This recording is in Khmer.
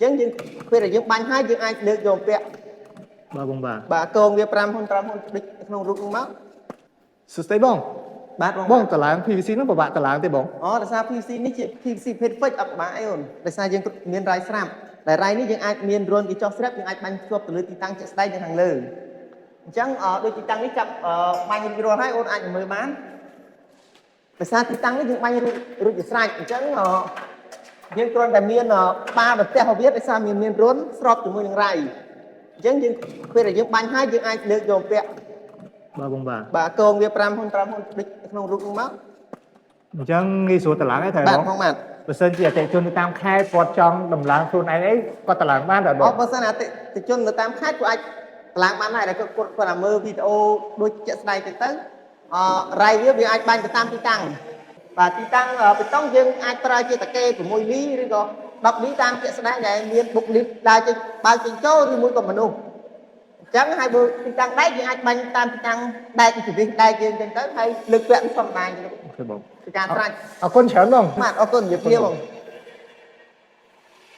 ចឹងយើងពេលដែលយើងបាញ់ហើយយើងអាចលើកយកពាក់បាទកងវា5ហ៊ុន5ហ៊ុនដូចក្នុងរូបនោះមកសួស្ដីបង បាទបង បងតឡាង PVC នោះពិបាកតឡាងទេបង អូដោយសារ PVC នេះជា PVC ភេទ fix អត់ពិបាកអីអូនដោយសារយើងមានរ៉ៃស្រាប់តែរ៉ៃនេះយើងអាចមានរុនគេចុះស្រាប់យើងអាចបាញ់ភ្ជាប់ទៅលើទីតាំងជាក់ស្ដែងនៅខាងលើអញ្ចឹងដូចទីតាំងនេះចាប់បាញ់រួចរាល់ហើយអូនអាចមើលបានដោយសារទីតាំងនេះយើងបាញ់រួចជាស្រេចអញ្ចឹងយើងគ្រាន់តែមានបាល់បន្ទះរបស់វាដោយសារមានរុនស្របជាមួយនឹងរ៉ៃអញ្ចឹងយើងពេលដែលយើងបាញ់ហើយយើងអាចលើកយកពាក់បាទកងវា5ហ៊ុន5ហ៊ុនដូចក្នុងរូបនោះមក អញ្ចឹងងាយស្រួលតឡាងទេថែ បាទ បង ផងបាទ បើសិនជាអតិថិជននៅតាមខេត្តគាត់ចង់ដំឡើងខ្លួនឯងអីគាត់តឡាងបានតែបង បើសិនអតិថិជននៅតាមខេត្តគាត់អាចតម្លើងបានដែរតែគាត់តែមើលវីដេអូដូចជាក់ស្ដែងទៅរ៉ៃវាអាចបាញ់ទៅតាមទីតាំងបាទទីតាំងបេតុងយើងអាចប្រើជាតាកេ6លីឬក៏10លីតាមជាក់ស្ដែងដែលមានបុកលីដើរចេញបើកចេញចូលឬមួយក៏មនុស្សអញ្ចឹងហើយបើទីតាំងដែកយើងអាចបាញ់តាមទីតាំងដែកជីវិតដែកយើងអញ្ចឹងទៅហើយលើកពាក់ធម្មតា អូខេបង ពីការត្រាច់ អរគុណច្រើនបង បាទអរគុណនិយាយពីបង